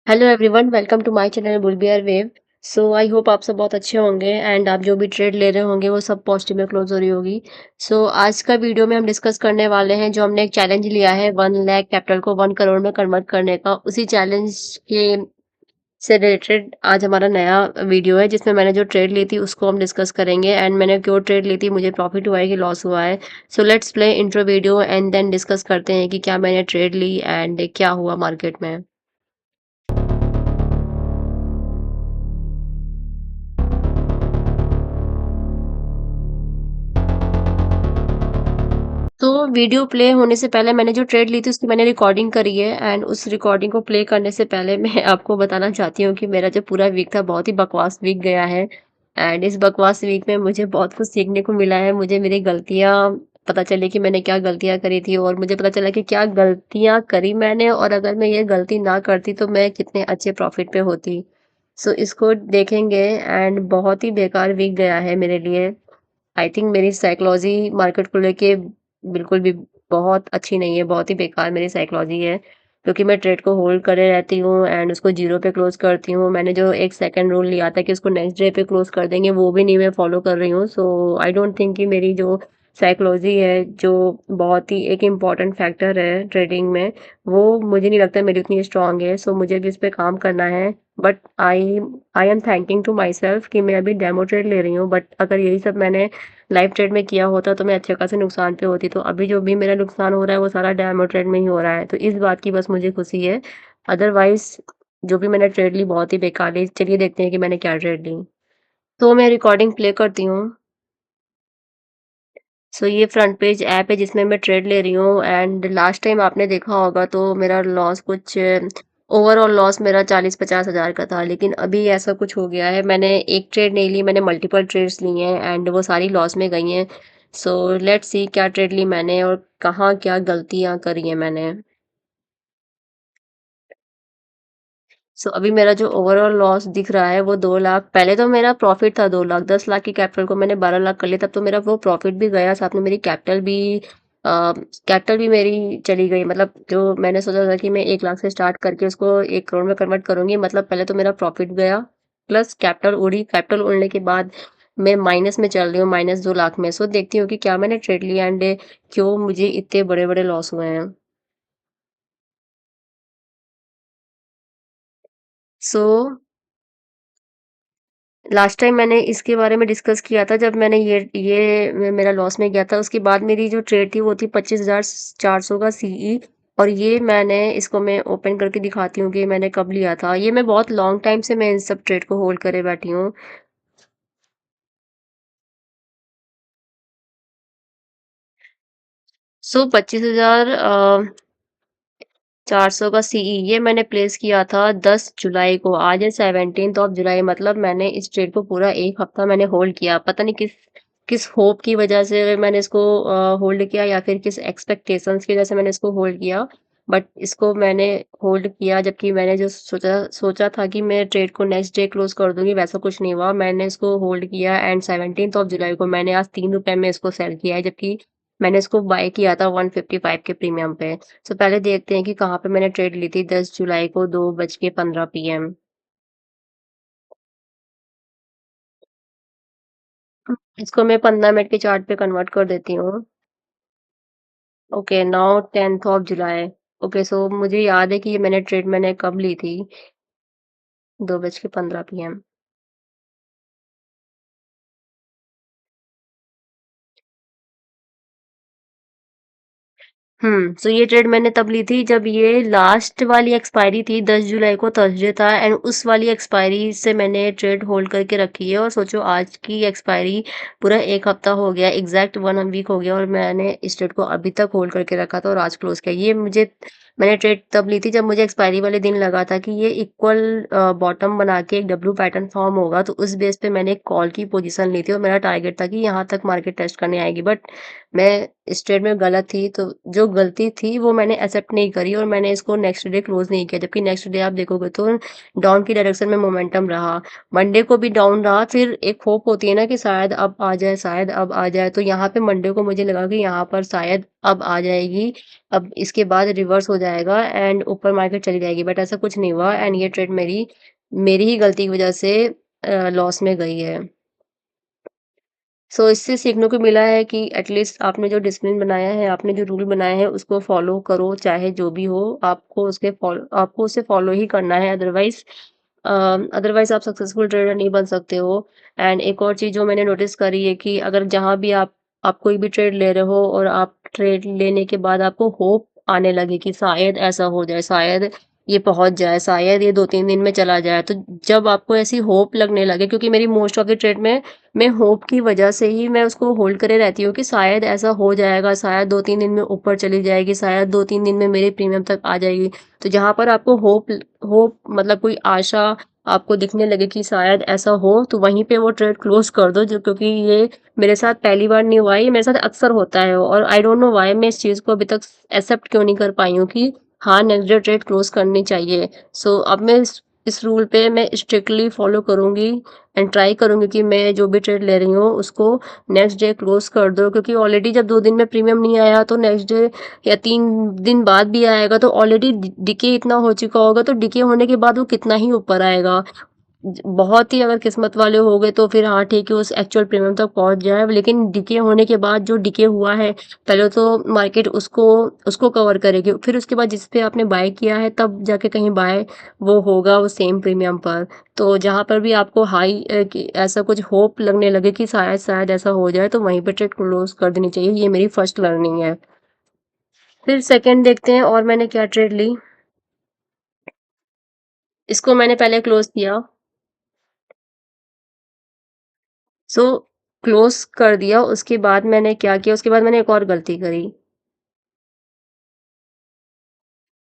Hello everyone, welcome to my channel बुलबियर wave. So I hope आप सब बहुत अच्छे होंगे एंड आप जो भी ट्रेड ले रहे होंगे वो सब पॉजिटिव में क्लोज हो रही होगी। आज का वीडियो में हम डिस्कस करने वाले हैं जो हमने एक चैलेंज लिया है 1 लाख कैपिटल को 1 करोड़ में कन्वर्ट करने का। उसी चैलेंज के से रिलेटेड आज हमारा नया वीडियो है जिसमें मैंने जो ट्रेड ली थी उसको हम डिस्कस करेंगे एंड मैंने क्यों ट्रेड ली थी, मुझे प्रॉफिट हुआ है कि लॉस हुआ है। So let's play intro video and then discuss करते हैं कि क्या मैंने ट्रेड ली एंड क्या हुआ मार्केट में। तो वीडियो प्ले होने से पहले मैंने जो ट्रेड ली थी उसकी मैंने रिकॉर्डिंग करी है एंड उस रिकॉर्डिंग को प्ले करने से पहले मैं आपको बताना चाहती हूँ कि मेरा जो पूरा वीक था बहुत ही बकवास वीक गया है एंड इस बकवास वीक में मुझे बहुत कुछ सीखने को मिला है। मुझे मेरी गलतियाँ पता चली कि मैंने क्या गलतियाँ करी थी और मुझे पता चला कि क्या गलतियाँ करी मैंने और अगर मैं ये गलती ना करती तो मैं कितने अच्छे प्रॉफिट पे होती। इसको देखेंगे एंड बहुत ही बेकार वीक गया है मेरे लिए। आई थिंक मेरी साइकोलॉजी मार्केट को लेके बिल्कुल भी बहुत अच्छी नहीं है, बहुत ही बेकार मेरी साइकोलॉजी है। क्योंकि मैं ट्रेड को होल्ड करे रहती हूँ एंड उसको ज़ीरो पे क्लोज़ करती हूँ। मैंने जो एक सेकंड रूल लिया था कि उसको नेक्स्ट डे पे क्लोज़ कर देंगे, वो भी नहीं मैं फॉलो कर रही हूँ। आई डोंट थिंक कि मेरी जो साइकोलॉजी है, जो बहुत ही एक इम्पॉर्टेंट फैक्टर है ट्रेडिंग में, वो मुझे नहीं लगता मेरी उतनी स्ट्रॉन्ग है। मुझे भी इस पे काम करना है। But I I am thanking to my self कि मैं अभी डेमो ट्रेड ले रही हूँ। बट अगर यही सब मैंने लाइव ट्रेड में किया होता तो मैं अच्छे खासे नुकसान पे होती। तो अभी जो भी मेरा नुकसान हो रहा है वो सारा डेमो ट्रेड में ही हो रहा है। तो इस बात की बस मुझे खुशी है। अदरवाइज़ जो भी मैंने ट्रेड ली बहुत ही बेकार ली। चलिए देखते हैं कि मैंने क्या ट्रेड ली। तो मैं रिकॉर्डिंग प्ले करती हूँ। ये फ्रंट पेज ऐप है जिसमें मैं ट्रेड ले रही हूँ एंड लास्ट टाइम आपने देखा होगा तो मेरा लॉस कुछ ओवरऑल लॉस मेरा 40-50 हज़ार का था। लेकिन अभी ऐसा कुछ हो गया है, मैंने एक ट्रेड नहीं ली, मैंने मल्टीपल ट्रेड्स ली हैं एंड वो सारी लॉस में गई हैं। लेट्स सी क्या ट्रेड ली मैंने और कहाँ क्या गलतियाँ करी हैं मैंने। अभी मेरा जो ओवरऑल लॉस दिख रहा है वो 2 लाख। पहले तो मेरा प्रॉफिट था 2 लाख, 10 लाख की कैपिटल को मैंने 12 लाख कर लिया, तब तो मेरा वो प्रॉफिट भी गया, साथ में मेरी कैपिटल भी मेरी चली गई। मतलब जो मैंने सोचा था कि मैं 1 लाख से स्टार्ट करके उसको 1 करोड़ में कन्वर्ट करूँगी, मतलब पहले तो मेरा प्रॉफिट गया, प्लस कैपिटल उड़ी। कैपिटल उड़ने के बाद मैं माइनस में चल रही हूँ, -2 लाख में। देखती हूँ कि क्या मैंने ट्रेड लिया एंड क्यों मुझे इतने बड़े-बड़े लॉस हुए हैं। सो लास्ट टाइम मैंने इसके बारे में डिस्कस किया था जब मैंने मेरा लॉस में गया था। उसके बाद मेरी जो ट्रेड थी वो थी 25,400 का सीई और ये मैंने इसको मैं ओपन करके दिखाती हूँ कि मैंने कब लिया था। ये मैं बहुत लॉन्ग टाइम से मैं इन सब ट्रेड को होल्ड करे बैठी हूँ। 25,400 का सीई ये मैंने प्लेस किया था 10 जुलाई को। आज है 17th ऑफ जुलाई, मतलब मैंने इस ट्रेड को पूरा 1 हफ्ता मैंने होल्ड किया। पता नहीं किस किस होप की वजह से मैंने इसको होल्ड किया या फिर किस एक्सपेक्टेशंस की वजह से मैंने इसको होल्ड किया। बट इसको मैंने होल्ड किया जबकि मैंने जो सोचा सोचा था कि मैं ट्रेड को नेक्स्ट डे क्लोज़ कर दूँगी, वैसा कुछ नहीं हुआ। मैंने इसको होल्ड किया एंड 17th ऑफ जुलाई को मैंने आज ₹3 में इसको सेल किया है, जबकि मैंने इसको बाय किया था 155 के प्रीमियम पे। पहले देखते हैं कि कहाँ पे मैंने ट्रेड ली थी 10 जुलाई को 2:15 पीएम। इसको मैं 15 मिनट के चार्ट पे कन्वर्ट कर देती हूँ। Okay, now 10th of July. Okay, मुझे याद है कि ये मैंने कब ली थी, 2:15 पीएम। ये ट्रेड मैंने तब ली थी जब ये लास्ट वाली एक्सपायरी थी, 10 जुलाई को थर्सडे था एंड उस वाली एक्सपायरी से मैंने ट्रेड होल्ड करके रखी है। और सोचो आज की एक्सपायरी पूरा 1 हफ्ता हो गया, एग्ज़ैक्ट 1 वीक हो गया और मैंने इस ट्रेड को अभी तक होल्ड करके रखा था और आज क्लोज़ किया। मैंने ट्रेड तब ली थी जब मुझे एक्सपायरी वाले दिन लगा था कि ये इक्वल बॉटम बना के एक डब्ल्यू पैटर्न फॉर्म होगा, तो उस बेस पे मैंने एक कॉल की पोज़ीशन ली थी और मेरा टारगेट था कि यहाँ तक मार्केट टेस्ट करने आएगी। बट मैं इस ट्रेड में गलत थी, तो जो गलती थी वो मैंने एक्सेप्ट नहीं करी और मैंने इसको नेक्स्ट डे क्लोज़ नहीं किया। जबकि नेक्स्ट डे आप देखोगे तो डाउन की डायरेक्शन में मोमेंटम रहा। मंडे को भी डाउन रहा, फिर एक होप होती है ना कि शायद अब आ जाए, शायद अब आ जाए। तो यहाँ पे मंडे को मुझे लगा कि यहाँ पर शायद अब आ जाएगी, अब इसके बाद रिवर्स हो जाएगा एंड ऊपर मार्केट चली जाएगी, बट ऐसा कुछ नहीं हुआ एंड ये ट्रेड मेरी मेरी ही गलती की वजह से लॉस में गई है। सो इससे सीखने को मिला है कि एटलीस्ट आपने जो डिसिप्लिन बनाया है, आपने जो रूल बनाए हैं उसको फॉलो करो, चाहे जो भी हो, आपको उसे फॉलो ही करना है, अ, अदरवाइज़ आप सक्सेसफुल ट्रेडर नहीं बन सकते हो। एंड एक और चीज़ जो मैंने नोटिस करी है कि अगर जहाँ भी आप कोई भी ट्रेड ले रहे हो और आप ट्रेड लेने के बाद आपको होप आने लगे कि शायद ऐसा हो जाए, शायद ये पहुँच जाए, शायद ये 2-3 दिन में चला जाए। तो जब आपको ऐसी होप लगने लगे, क्योंकि मेरी मोस्ट ऑफ द ट्रेड में मैं होप की वजह से ही मैं उसको होल्ड करे रहती हूँ कि शायद ऐसा हो जाएगा, शायद 2-3 दिन में ऊपर चली जाएगी, शायद 2-3 दिन में मेरे प्रीमियम तक आ जाएगी। तो जहाँ पर आपको होप मतलब कोई आशा आपको दिखने लगे कि शायद ऐसा हो, तो वहीं पे वो ट्रेड क्लोज़ कर दो, जो क्योंकि ये मेरे साथ पहली बार नहीं हुआ है, ये मेरे साथ अक्सर होता है और आई डोंट नो व्हाई मैं इस चीज़ को अभी तक एक्सेप्ट क्यों नहीं कर पाई हूँ कि हाँ, नेक्स्ट डे ट्रेड क्लोज़ करनी चाहिए। सो अब मैं इस रूल पे मैं स्ट्रिक्टली फॉलो करूँगी एंड ट्राई करूँगी कि मैं जो भी ट्रेड ले रही हूँ उसको नेक्स्ट डे क्लोज़ कर दो, क्योंकि ऑलरेडी जब 2 दिन में प्रीमियम नहीं आया तो नेक्स्ट डे या 3 दिन बाद भी आएगा, तो ऑलरेडी डिके इतना हो चुका होगा, तो डिके होने के बाद वो कितना ही ऊपर आएगा। बहुत ही अगर किस्मत वाले हो गए तो फिर हाँ ठीक है, उस एक्चुअल प्रीमियम तक पहुंच जाए, लेकिन डिके होने के बाद जो डिके हुआ है, पहले तो मार्केट उसको उसको कवर करेगी, फिर उसके बाद जिस पे आपने बाय किया है तब जाके कहीं बाय वो होगा वो सेम प्रीमियम पर। तो जहाँ पर भी आपको ऐसा कुछ होप लगने लगे कि शायद शायद ऐसा हो जाए, तो वहीं पर ट्रेड क्लोज कर देनी चाहिए। ये मेरी फर्स्ट लर्निंग है। फिर सेकंड देखते हैं और मैंने क्या ट्रेड ली। इसको मैंने पहले क्लोज किया। सो क्लोज़ कर दिया, उसके बाद मैंने क्या किया, उसके बाद मैंने एक और गलती करी।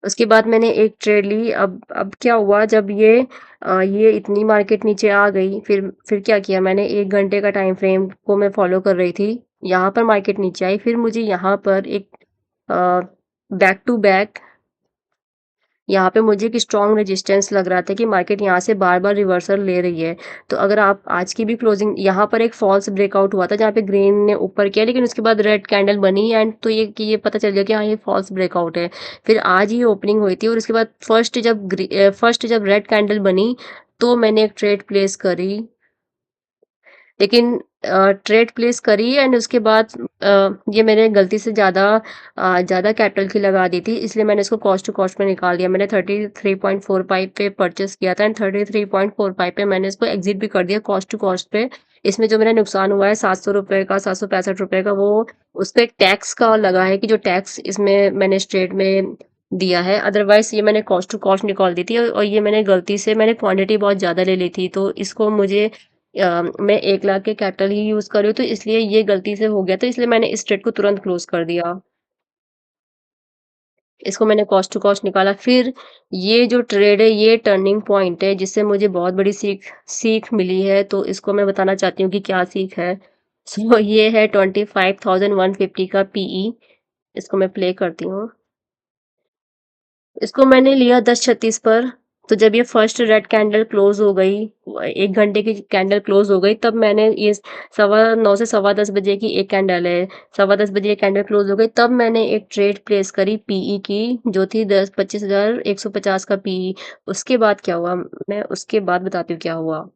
उसके बाद मैंने एक ट्रेड ली, अब क्या हुआ जब ये इतनी मार्केट नीचे आ गई, फिर क्या किया मैंने, 1 घंटे का टाइम फ्रेम को मैं फ़ॉलो कर रही थी। यहाँ पर मार्केट नीचे आई, फिर मुझे यहाँ पर अ, बैक टू बैक यहाँ पे मुझे एक स्ट्रॉन्ग रेजिस्टेंस लग रहा था कि मार्केट यहाँ से बार-बार रिवर्सल ले रही है। तो अगर आप आज की भी क्लोजिंग, यहाँ पर एक फॉल्स ब्रेकआउट हुआ था जहाँ पे ग्रीन ने ऊपर किया, लेकिन उसके बाद रेड कैंडल बनी एंड तो ये पता चल गया कि हाँ, ये फॉल्स ब्रेकआउट है। फिर आज ही ओपनिंग हुई थी और उसके बाद फर्स्ट जब रेड कैंडल बनी, तो मैंने एक ट्रेड प्लेस करी। लेकिन ट्रेड प्लेस करी एंड उसके बाद ये मैंने गलती से ज़्यादा कैपिटल की लगा दी थी, इसलिए मैंने इसको कॉस्ट टू कॉस्ट में निकाल दिया। मैंने 33.45 पे परचेस किया था एंड 33.45 पे मैंने इसको एग्जिट भी कर दिया कॉस्ट टू कॉस्ट पे। इसमें जो मेरा नुकसान हुआ है ₹700 का, ₹765 का, वो उस पे टैक्स का लगा है कि जो टैक्स इसमें मैंने इस ट्रेड में दिया है। अदरवाइज़ ये मैंने कॉस्ट टू कॉस्ट निकाल दी थी और ये मैंने गलती से मैंने क्वांटिटी बहुत ज़्यादा ले ली थी, तो इसको मैं 1 लाख के कैपिटल ही यूज़ कर रही हूँ, तो इसलिए ये गलती से हो गया, तो इसलिए मैंने इस ट्रेड को तुरंत क्लोज़ कर दिया। इसको मैंने कॉस्ट टू कॉस्ट निकाला। फिर ये जो ट्रेड है, ये टर्निंग पॉइंट है, जिससे मुझे बहुत बड़ी सीख सीख मिली है, तो इसको मैं बताना चाहती हूँ कि क्या सीख है। सो ये है 25,150 का पीई। इसको मैं प्ले करती हूँ। इसको मैंने लिया 10.36 पर, तो जब ये फर्स्ट रेड कैंडल क्लोज़ हो गई, 1 घंटे की कैंडल क्लोज़ हो गई, तब मैंने ये सवा 9 से सवा 10 बजे की एक कैंडल है, सवा 10 बजे ये कैंडल क्लोज़ हो गई, तब मैंने एक ट्रेड प्लेस करी पीई की, जो थी 25,150 का पीई। उसके बाद क्या हुआ, मैं उसके बाद बताती हूँ क्या हुआ।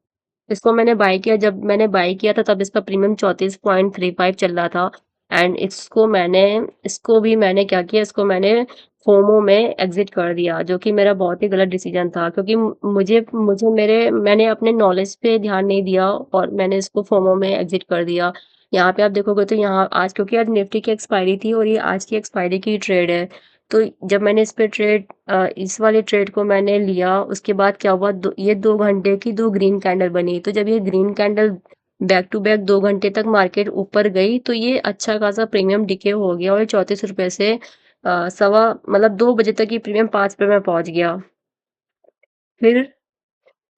इसको मैंने बाय किया, जब मैंने बाय किया था तब इसका प्रीमियम 34.35 चल रहा था एंड इसको भी मैंने क्या किया, इसको मैंने फोमो में एग्जिट कर दिया, जो कि मेरा बहुत ही गलत डिसीजन था, क्योंकि मुझे मुझे मेरे मैंने अपने नॉलेज पे ध्यान नहीं दिया और मैंने इसको फोमो में एग्जिट कर दिया। यहाँ पे आप देखोगे तो यहाँ आज, क्योंकि आज निफ्टी की एक्सपायरी थी और ये आज की एक्सपायरी की ट्रेड है, तो जब मैंने इस वाले ट्रेड को मैंने लिया, उसके बाद क्या हुआ, ये 2 घंटे की 2 ग्रीन कैंडल बनी, तो जब ये green candle back to back 2 घंटे तक मार्केट ऊपर गई, तो ये अच्छा खासा प्रीमियम डिके हो गया और 34 रुपए से सवा मतलब 2 बजे तक ये प्रीमियम 5 रुपए में पहुंच गया। फिर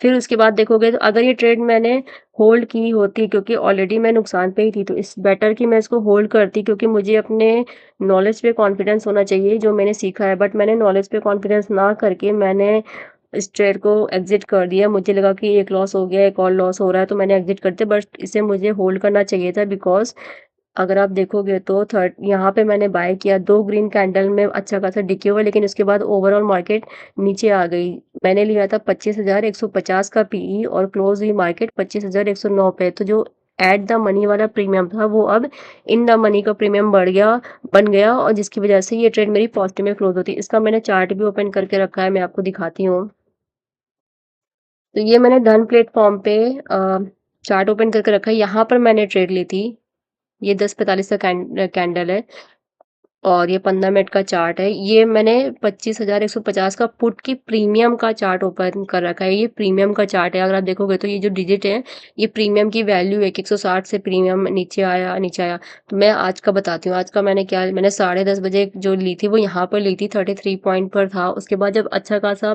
फिर उसके बाद देखोगे तो अगर ये ट्रेड मैंने होल्ड की होती, क्योंकि ऑलरेडी मैं नुकसान पे ही थी, तो इस बेटर कि मैं इसको होल्ड करती, क्योंकि मुझे अपने नॉलेज पे कॉन्फिडेंस होना चाहिए जो मैंने सीखा है, बट मैंने नॉलेज पे कॉन्फिडेंस ना करके मैंने इस ट्रेड को एग्जिट कर दिया। मुझे लगा कि एक लॉस हो गया, एक और लॉस हो रहा है, तो मैंने एग्जिट कर दिया, बट इसे मुझे होल्ड करना चाहिए था, बिकॉज अगर आप देखोगे तो थर्ड यहाँ पे मैंने बाय किया 2 ग्रीन कैंडल में अच्छा खासा डिके हुआ, लेकिन उसके बाद ओवरऑल मार्केट नीचे आ गई। मैंने लिया था 25,150 का पीई और क्लोज़ हुई मार्केट 25,109 पे। तो जो एट द मनी वाला प्रीमियम था वो अब इन द मनी का प्रीमियम बन गया, और जिसकी वजह से ये ट्रेड मेरी पॉज़िटिव में क्लोज़ होती है। इसका मैंने चार्ट भी ओपन करके रखा है, मैं आपको दिखाती हूँ। तो ये मैंने धन प्लेटफ़ॉर्म पे चार्ट ओपन करके रखा है, यहाँ पर मैंने ट्रेड ली थी। ये 10:45 का कैंडल है। और ये 15 मिनट का चार्ट है। ये मैंने 25,150 का पुट की प्रीमियम का चार्ट ओपन कर रखा है। ये प्रीमियम का चार्ट है। अगर आप देखोगे तो ये जो डिजिट है, ये प्रीमियम की वैल्यू है कि 160 से प्रीमियम नीचे आया। तो मैं आज का बताती हूँ। आज का मैंने 10:30 बजे जो ली थी वो यहाँ पर ली थी, 33 पॉइंट पर था। उसके बाद जब अच्छा खासा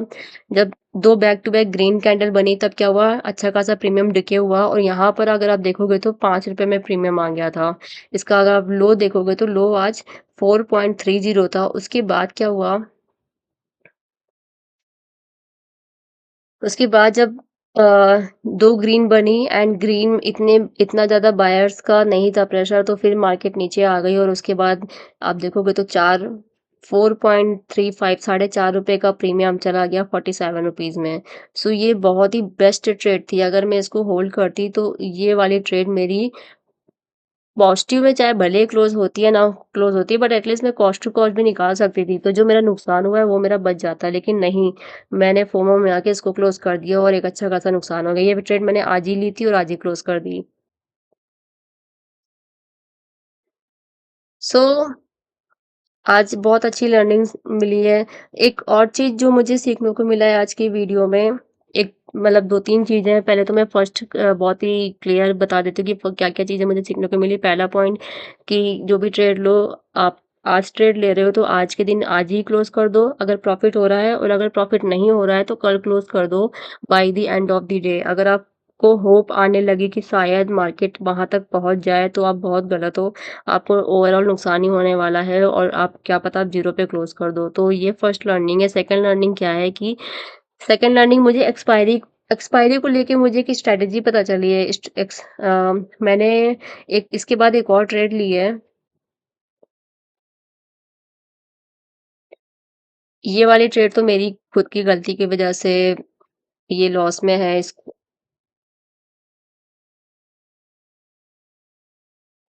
जब 2 back to back green candle बनी, तब क्या हुआ, अच्छा खासा प्रीमियम डिके हुआ, और यहाँ पर अगर आप देखोगे तो ₹5 में प्रीमियम आ गया था। इसका अगर आप लो देखोगे तो लो आज 4.30 था। उसके बाद क्या हुआ, उसके बाद जब 2 ग्रीन बनी एंड ग्रीन इतना ज़्यादा बायर्स का नहीं था प्रेशर, तो फिर मार्केट नीचे आ गई, और उसके बाद आप देखोगे तो 4.35 ₹4.5 का प्रीमियम चला गया ₹47 में। सो ये बहुत ही बेस्ट ट्रेड थी। अगर मैं इसको होल्ड करती तो ये वाली ट्रेड मेरी पॉज़िटिव में चाहे भले ही क्लोज़ होती है, ना क्लोज़ होती है, बट एटलीस्ट मैं कॉस्ट टू कॉस्ट भी निकाल सकती थी। तो जो मेरा नुकसान हुआ है वो मेरा बच जाता, लेकिन नहीं, मैंने फोमो में आके इसको क्लोज़ कर दिया और एक अच्छा खासा नुकसान हो गया। ये ट्रेड मैंने आज ही ली थी और आज ही क्लोज़ कर दी। सो आज बहुत अच्छी लर्निंग्स मिली है। एक और चीज़ जो मुझे सीखने को मिला है आज की वीडियो में, एक मतलब 2-3 चीज़ें हैं। पहले तो मैं फर्स्ट बहुत ही क्लियर बता देती हूँ कि फ क्या-क्या चीज़ें मुझे सीखने को मिली। पहला पॉइंट कि जो भी ट्रेड लो, आप आज ट्रेड ले रहे हो तो आज के दिन आज ही क्लोज़ कर दो, अगर प्रॉफ़िट हो रहा है, और अगर प्रॉफ़िट नहीं हो रहा है तो कल क्लोज़ कर दो by the end of the day. अगर आपको होप आने लगे कि शायद मार्केट वहाँ तक पहुँच जाए तो आप बहुत गलत हो। आपको ओवरऑल नुकसान ही होने वाला है, और आप क्या पता आप ज़ीरो पे क्लोज़ कर दो। तो ये फर्स्ट लर्निंग है। सेकंड लर्निंग क्या है कि सेकंड लर्निंग मुझे एक्सपायरी को लेके मुझे एक स्ट्रैटेजी पता चली है। मैंने एक इसके बाद एक और ट्रेड ली है। ये वाली ट्रेड तो मेरी खुद की गलती की वज़ह से ये लॉस में है। इस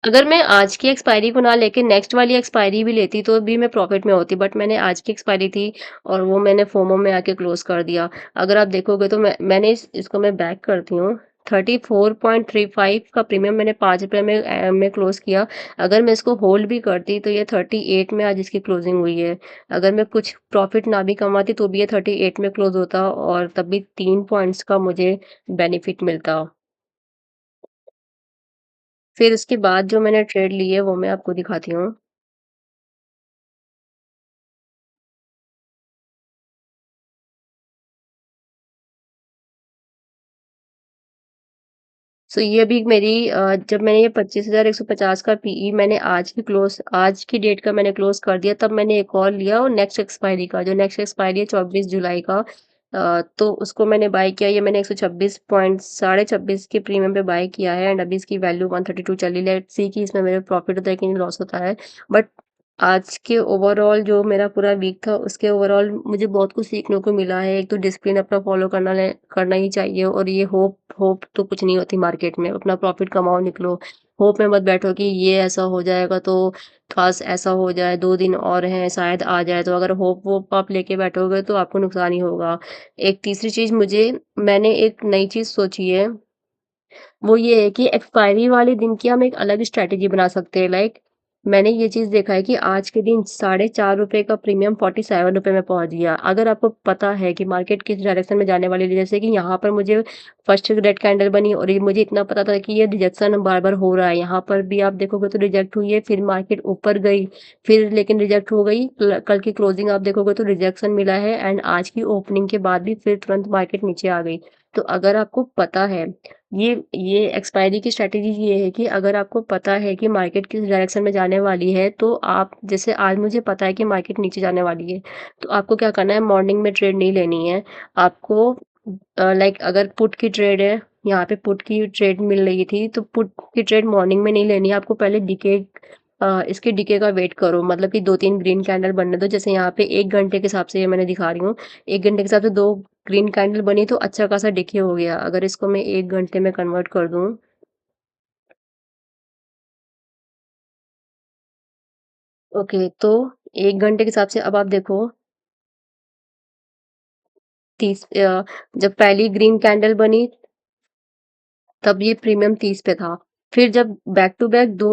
अगर मैं आज की एक्सपायरी को ना लेके नेक्स्ट वाली एक्सपायरी भी लेती तो भी मैं प्रॉफ़िट में होती, बट मैंने आज की एक्सपायरी थी और वो मैंने फोमो में आके क्लोज़ कर दिया। अगर आप देखोगे तो मैंने इसको मैं बैक करती हूँ। 34.35 का प्रीमियम मैंने ₹5 में क्लोज़ किया। अगर मैं इसको होल्ड भी करती तो ये 38 में आज इसकी क्लोज़िंग हुई है। अगर मैं कुछ प्रॉफ़िट ना भी कमाती तो भी ये 38 में क्लोज़ होता, और तब भी 3 पॉइंट्स का मुझे बेनिफिट मिलता। फिर उसके बाद जो मैंने ट्रेड ली है वो मैं आपको दिखाती हूँ। सो ये भी मेरी जब मैंने ये 25,150 का पीई मैंने आज की डेट का मैंने क्लोज़ कर दिया, तब मैंने एक और लिया, और नेक्स्ट एक्सपायरी का, जो नेक्स्ट एक्सपायरी है 24 जुलाई का, तो उसको मैंने बाय किया। ये मैंने 126 पॉइंट साढ़े 26 के प्रीमियम पे बाय किया है, एंड अभी इसकी वैल्यू 132 चली। लेट्स सी कि इसमें मेरा प्रॉफिट होता है कि नहीं लॉस होता है। बट आज के ओवरऑल जो मेरा पूरा वीक था, उसके ओवरऑल मुझे बहुत कुछ सीखने को मिला है। एक तो डिसिप्लिन अपना फ़ॉलो करना ही चाहिए, और ये होप होप तो कुछ नहीं होती मार्केट में। अपना प्रॉफ़िट कमाओ, निकलो। होप में मत बैठो कि ये ऐसा हो जाएगा तो काश ऐसा हो जाए, 2 दिन और हैं शायद आ जाए। तो अगर होप वोप आप लेके बैठोगे तो आपको नुकसान ही होगा। एक तीसरी चीज़ मैंने एक नई चीज़ सोची है, वो ये है कि एक्सपायरी वाले दिन की हम एक अलग स्ट्रैटेजी बना सकते हैं। लाइक मैंने ये चीज़ देखा है कि आज के दिन ₹4.5 का प्रीमियम ₹47 में पहुँच गया। अगर आपको पता है कि मार्केट किस डायरेक्शन में जाने वाली है, जैसे कि यहाँ पर मुझे फर्स्ट रेड कैंडल बनी, और ये मुझे इतना पता था कि ये रिजेक्शन बार-बार हो रहा है। यहाँ पर भी आप देखोगे तो रिजेक्ट हुई है, फिर मार्केट ऊपर गई, फिर लेकिन रिजेक्ट हो गई। कल की क्लोजिंग आप देखोगे तो रिजेक्शन मिला है, एंड आज की ओपनिंग के बाद भी फिर तुरंत मार्केट नीचे आ गई। तो अगर आपको पता है, ये एक्सपायरी की स्ट्रैटेजी ये है कि अगर आपको पता है कि मार्केट किस डायरेक्शन में जाने वाली है, तो आप जैसे आज मुझे पता है कि मार्केट नीचे जाने वाली है, तो आपको क्या करना है, मॉर्निंग में ट्रेड नहीं लेनी है। आपको लाइक अगर पुट की ट्रेड है, यहाँ पे पुट की ट्रेड मिल रही थी, तो पुट की ट्रेड मॉर्निंग में नहीं लेनी है, आपको पहले इसके डीके का वेट करो, मतलब कि 2-3 ग्रीन कैंडल बनने दो। जैसे यहाँ पे 1 घंटे के हिसाब से ये मैंने दिखा रही हूँ, 1 घंटे के हिसाब से 2 ग्रीन कैंडल बनी तो अच्छा खासा डीके हो गया। अगर इसको मैं 1 घंटे में कन्वर्ट कर दूँ, ओके, तो 1 घंटे के हिसाब से अब आप देखो 30 जब पहली ग्रीन कैंडल बनी तब ये प्रीमियम 30 पे था। फिर जब बैक टू बैक 2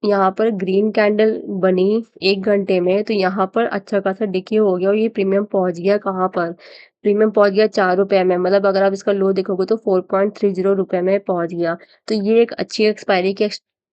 यहाँ पर ग्रीन कैंडल बनी 1 घंटे में, तो यहाँ पर अच्छा खासा डिके हो गया और ये प्रीमियम पहुँच गया कहाँ पर? प्रीमियम पहुँच गया ₹4 में, मतलब अगर आप इसका लो देखोगे तो ₹4.30 में पहुँच गया। तो ये एक अच्छी एक्सपायरी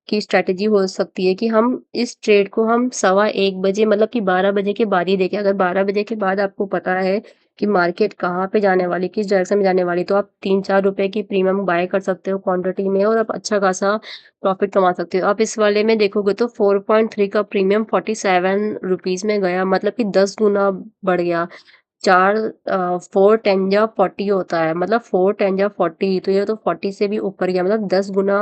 की स्ट्रैटेजी हो सकती है कि हम इस ट्रेड को हम सवा 1 बजे, मतलब कि 12 बजे के बाद ही देखें। अगर 12 बजे के बाद आपको पता है कि मार्केट कहाँ पे जाने वाली, किस डायरेक्शन में जाने वाली, तो आप 3-4 रुपए की प्रीमियम बाय कर सकते हो क्वांटिटी में और आप अच्छा खासा प्रॉफिट कमा सकते हो। आप इस वाले में देखोगे तो 4.3 का प्रीमियम 47 रुपीज़ में गया, मतलब कि 10 गुना बढ़ गया। 4 10 जा 40 होता है, मतलब 4 10 जा 40, तो ये तो 40 से भी ऊपर गया, मतलब 10 गुना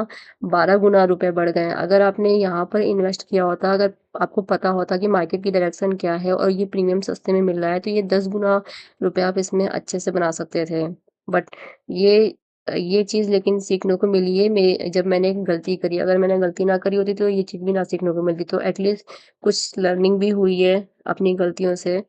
12 गुना रुपए बढ़ गए हैं। अगर आपने यहाँ पर इन्वेस्ट किया होता, अगर आपको पता होता कि मार्केट की डायरेक्शन क्या है और ये प्रीमियम सस्ते में मिल रहा है, तो ये 10 गुना रुपए आप इसमें अच्छे से बना सकते थे। बट ये ये चीज़ लेकिन सीखने को मिली है जब मैंने एक गलती करी। अगर मैंने गलती ना करी होती तो ये चीज़ भी ना सीखने को मिलती। तो एटलीस्ट कुछ लर्निंग भी हुई है अपनी गलतियों से।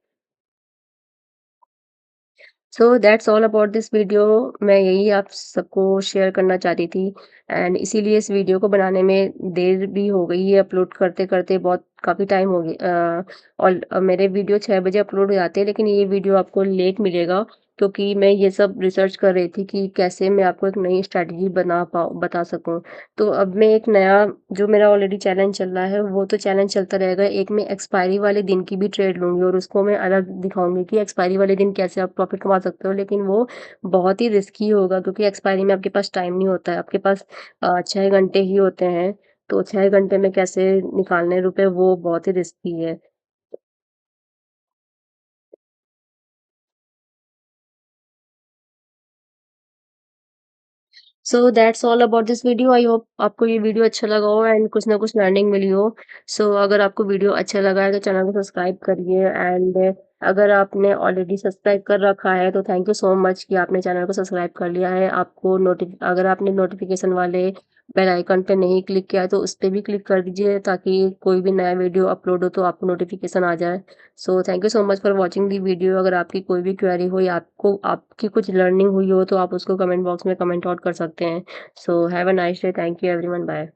So that's all about this video. मैं यही आप सबको शेयर करना चाहती थी एंड इसीलिए इस वीडियो को बनाने में देर भी हो गई है, अपलोड करते करते बहुत काफ़ी टाइम हो गया। और मेरे वीडियो 6 बजे अपलोड हो जाते हैं, लेकिन ये वीडियो आपको लेट मिलेगा क्योंकि मैं ये सब रिसर्च कर रही थी कि कैसे मैं आपको एक नई स्ट्रैटेजी बता सकूं। तो अब मैं एक नया, जो मेरा ऑलरेडी चैलेंज चल रहा है वो तो चैलेंज चलता रहेगा, एक मैं एक्सपायरी वाले दिन की भी ट्रेड लूँगी और उसको मैं अलग दिखाऊँगी कि एक्सपायरी वाले दिन कैसे आप प्रॉफ़िट कमा सकते हो। लेकिन वो बहुत ही रिस्की होगा क्योंकि एक्सपायरी में आपके पास टाइम नहीं होता है, आपके पास 6 घंटे ही होते हैं, तो 6 घंटे में कैसे निकालने रुपए, वो बहुत ही रिस्की है। So that's all about this video. I hope आपको ये वीडियो अच्छा लगा हो एंड कुछ ना कुछ लर्निंग मिली हो। सो अगर आपको वीडियो अच्छा लगा है तो चैनल को सब्सक्राइब करिए एंड अगर आपने ऑलरेडी सब्सक्राइब कर रखा है तो थैंक यू सो मच कि आपने चैनल को सब्सक्राइब कर लिया है। आपको अगर आपने नोटिफिकेशन वाले बेल आइकन पे नहीं क्लिक किया है तो उस पे भी क्लिक कर दीजिए ताकि कोई भी नया वीडियो अपलोड हो तो आपको नोटिफिकेशन आ जाए। So thank you so much for watching the video. अगर आपकी कोई भी क्वेरी हो या आपको आपकी कुछ लर्निंग हुई हो तो आप उसको कमेंट बॉक्स में कमेंट आउट कर सकते हैं। So have a nice day. Thank you everyone. Bye.